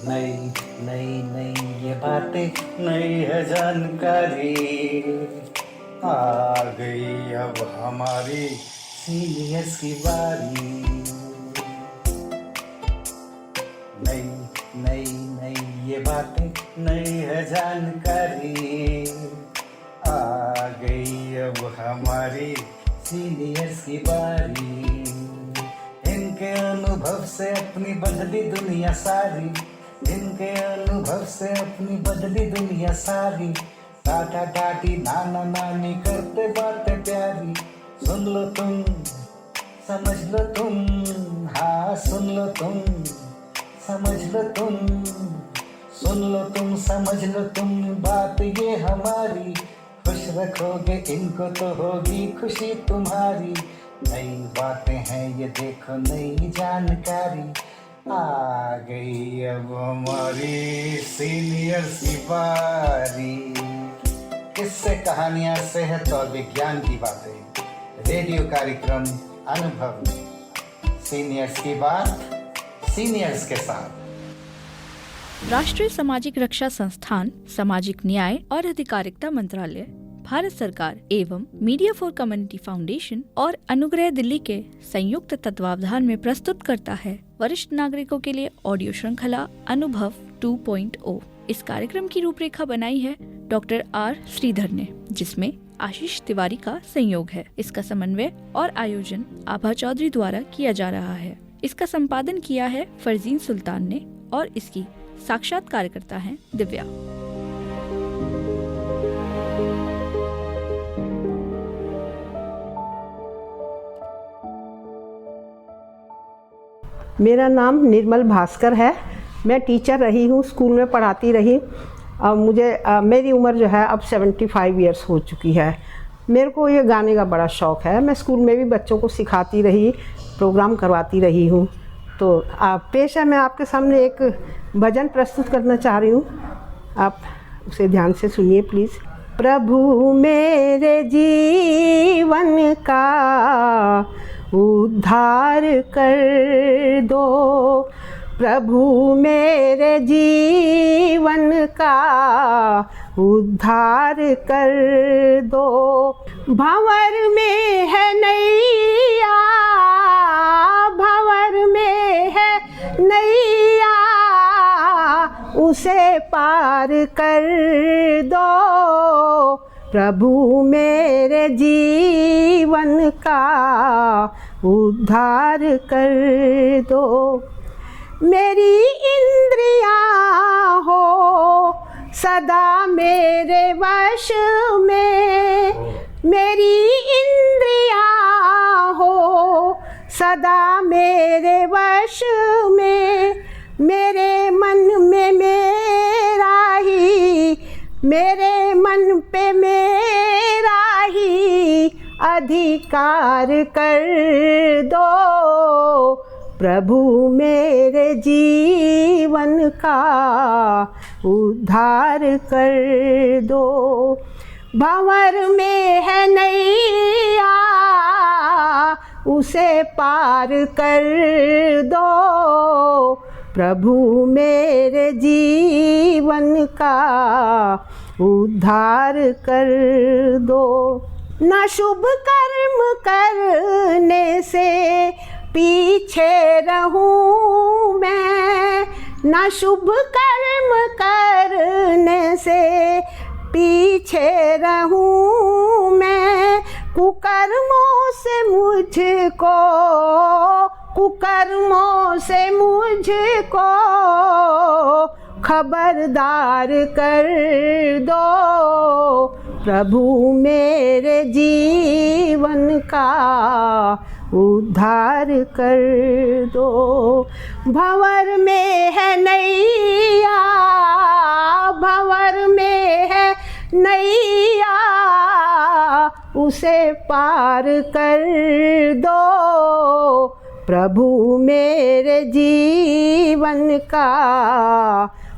नई नई नई ये बातें, नई है जानकारी, आ गई अब हमारी सीनियर्स की बारी। नई नई नई ये बातें, नई है जानकारी, आ गई अब हमारी सीनियर्स की बारी। इनके अनुभव से अपनी बदली दुनिया सारी, इनके अनुभव से अपनी बदली दुनिया सारी। टाटा टाटी नाना नानी करते बातें प्यारी। सुन लो तुम, समझ लो तुम, हाँ सुन लो तुम, समझ लो तुम, सुन लो तुम, समझ लो तुम, बात ये हमारी। खुश रखोगे इनको तो होगी खुशी तुम्हारी। नई बातें हैं ये देखो, नई जानकारी, आ गई अब हमारी सीनियर्स की बारी। किस्से कहानियां, सेहत और विज्ञान की बातें, रेडियो कार्यक्रम अनुभव में सीनियर्स की बात, सीनियर्स के साथ। राष्ट्रीय सामाजिक रक्षा संस्थान, सामाजिक न्याय और अधिकारिता मंत्रालय, भारत सरकार एवं मीडिया फॉर कम्युनिटी फाउंडेशन और अनुग्रह दिल्ली के संयुक्त तत्वावधान में प्रस्तुत करता है वरिष्ठ नागरिकों के लिए ऑडियो श्रृंखला अनुभव 2.0। इस कार्यक्रम की रूपरेखा बनाई है डॉक्टर आर श्रीधर ने, जिसमें आशीष तिवारी का संयोग है। इसका समन्वय और आयोजन आभा चौधरी द्वारा किया जा रहा है। इसका संपादन किया है फरजीन सुल्तान ने और इसकी साक्षात्कारकर्ता हैं दिव्या। मेरा नाम निर्मल भास्कर है। मैं टीचर रही हूँ, स्कूल में पढ़ाती रही। अब मेरी उम्र जो है अब 75 इयर्स हो चुकी है। मेरे को ये गाने का बड़ा शौक़ है। मैं स्कूल में भी बच्चों को सिखाती रही, प्रोग्राम करवाती रही हूँ। तो पेश है, मैं आपके सामने एक भजन प्रस्तुत करना चाह रही हूँ। आप उसे ध्यान से सुनिए प्लीज़। प्रभु मेरे जीवन का उद्धार कर दो, प्रभु मेरे जीवन का उद्धार कर दो। भंवर में है नैया, भंवर में है नैया, उसे पार कर दो, प्रभु मेरे जीवन का उद्धार कर दो। मेरी इंद्रियां हो सदा मेरे वश में, मेरी इंद्रियां हो सदा मेरे वश में, मेरे मन में मेरा ही, मेरे मन पे मेरा ही अधिकार कर दो, प्रभु मेरे जीवन का उद्धार कर दो। भंवर में है नैया, उसे पार कर दो, प्रभु मेरे जीवन का उद्धार कर दो। न शुभ कर्म करने से पीछे रहूं मैं, न शुभ कर्म करने से पीछे रहूं मैं, कुकर्मों से मुझको, कुकर्मों से मुझको खबरदार कर दो, प्रभु मेरे जीवन का उद्धार कर दो। भंवर में है नैया, भंवर में है नैया, उसे पार कर दो, प्रभु मेरे जीवन का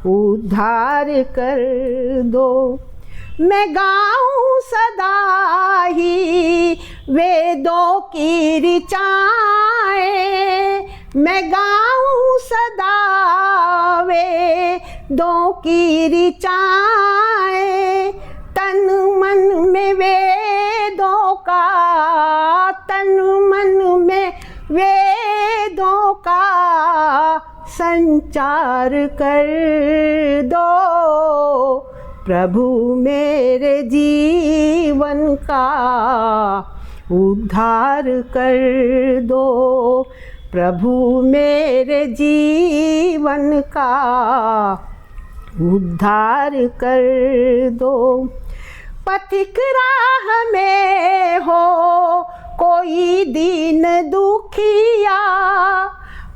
उद्धार कर दो। मैं गाऊं सदा ही वेद वेदों की ऋचाएं मैं गाऊं सदा, वेदों की ऋचाएं तन मन में वेदों का, तन मन में वेदों का संचार कर दो, प्रभु मेरे जीवन का उद्धार कर दो, प्रभु मेरे जीवन का उद्धार कर दो। पथिक राह में हो कोई दीन दुखिया,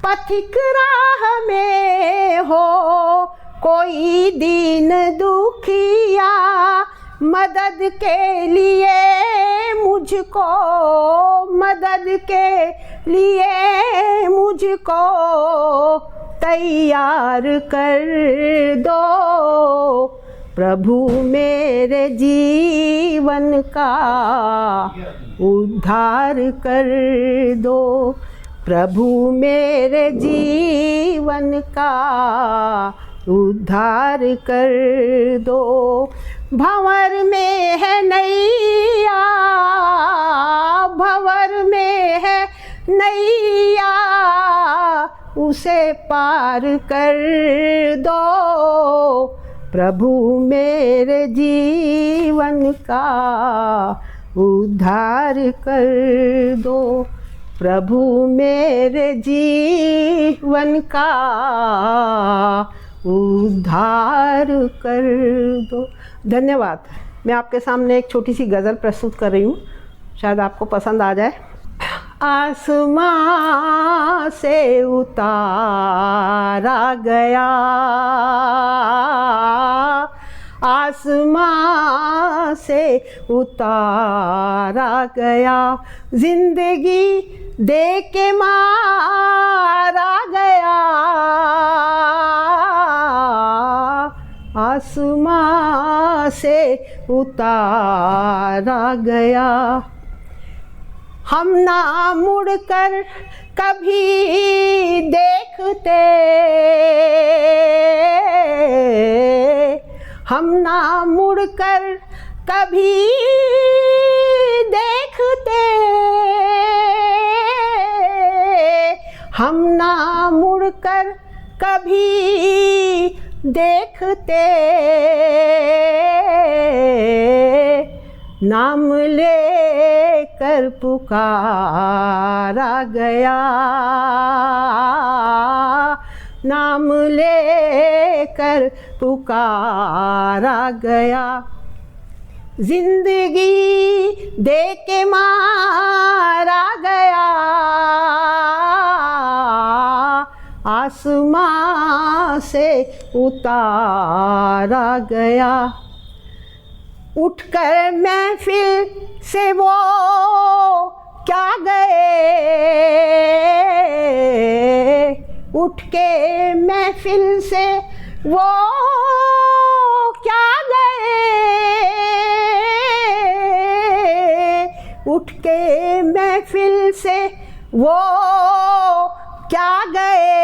पथिक राह में हो कोई दीन दुखिया, मदद के लिए मुझको, मदद के लिए मुझको तैयार कर दो, प्रभु मेरे जीवन का उद्धार कर दो, प्रभु मेरे जीवन का उद्धार कर दो। भंवर में है नैया, भंवर में है नैया, उसे पार कर दो, प्रभु मेरे जीवन का उद्धार कर दो, प्रभु मेरे जीवन का उद्धार कर दो। धन्यवाद। मैं आपके सामने एक छोटी सी गज़ल प्रस्तुत कर रही हूँ, शायद आपको पसंद आ जाए। आसमां से उतारा गया, आसमां से उतारा गया, जिंदगी दे के मारा गया, आसमां से उतारा गया। हम ना मुड़कर कभी देखते, हम ना मुड़कर कभी देखते, हम ना मुड़कर कभी देखते, नाम लेकर पुकारा गया, नाम लेकर पुकारा गया, जिंदगी दे के मारा गया, आसमां से उतारा गया। उठकर महफिल से वो क्या गए, उठ के महफिल से वो क्या गए, उठ के महफिल से वो क्या गए,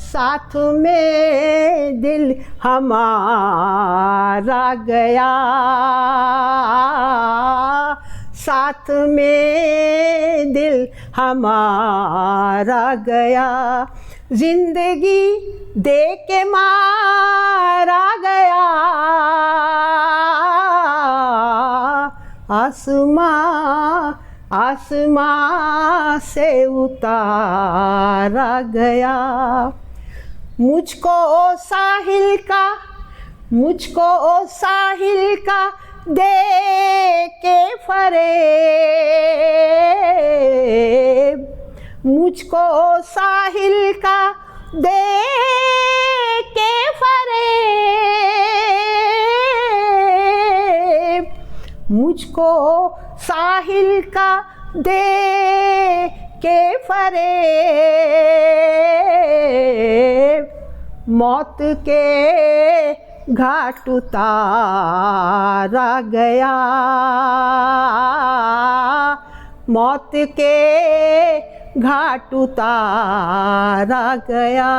साथ में दिल हमारा गया, साथ में दिल हमारा गया, जिंदगी दे के मारा गया, आसमां आसमां से उतारा गया। मुझको साहिल का, मुझको साहिल का दे के फरेब, मुझको साहिल का दे के फरेब, मुझको साहिल का दे के फरेब, मौत के घाट उतारा गया, मौत के घाट उतारा गया,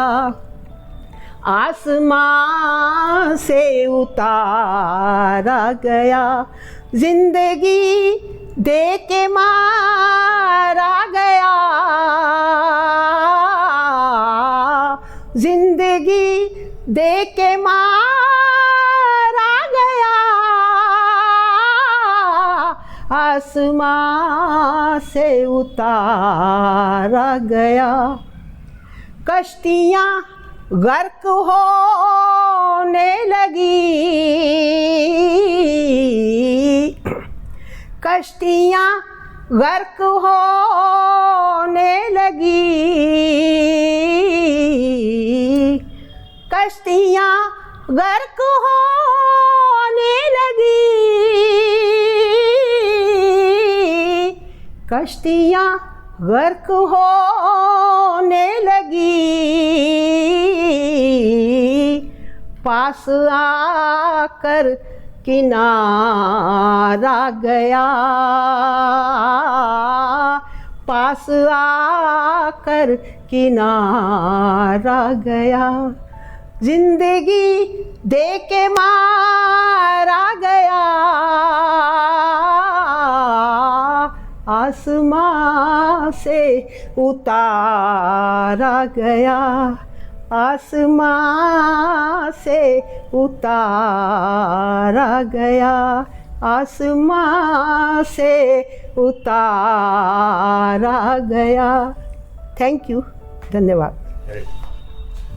आसमां से उतारा गया, जिंदगी दे के मारा गया, जिंदगी दे के मारा गया, आसमां से उतारा गया, कश्तियाँ गर्क होने लगी, कश्तियाँ गर्क होने लगी, कश्तियाँ गर्क होने लगी, कश्तियाँ गर्क होने लगी, पास आकर किनारा गया, पास आकर किनारा गया, जिंदगी दे के मारा गया, आसमां से उतारा गया, आसमां से उतारा गया, आसमां से उतारा गया। थैंक यू, धन्यवाद।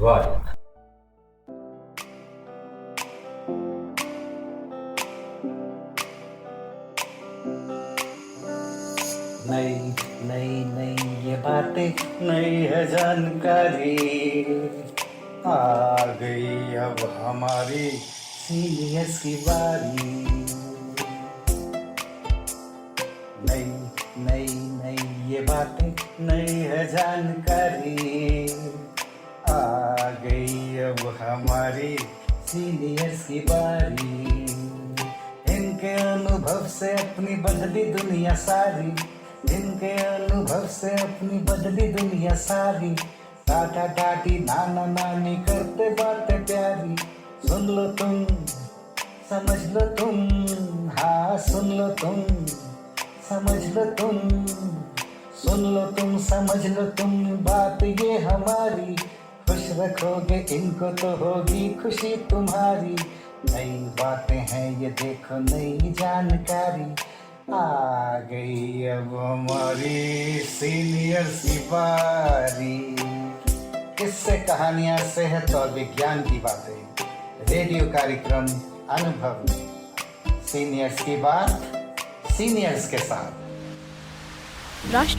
वाह, नई नई नई ये बातें, नई है जानकारी, आ गई अब हमारी सीनियर्स की बारी। नई नई नई ये बातें, नई है जानकारी, आ गई अब हमारी सीनियर्स की बारी। इनके अनुभव से अपनी बदली दुनिया सारी, इनके अनुभव से अपनी बदली दुनिया सारी। टाटा टाटी नाना नानी करते बातें प्यारी, सुन लो तुम समझ लो तुम, हाँ सुन लो तुम समझ लो तुम, सुन लो तुम समझ लो तुम, बात ये हमारी। खुश रखोगे इनको तो होगी खुशी तुम्हारी। नई बातें हैं ये देखो, नई जानकारी, आ गई अब हमारी सीनियर्स की बारी। किस्से कहानियां, सेहत और विज्ञान की बातें, रेडियो कार्यक्रम अनुभव में सीनियर्स की बात, सीनियर्स के साथ। राष्ट्रीय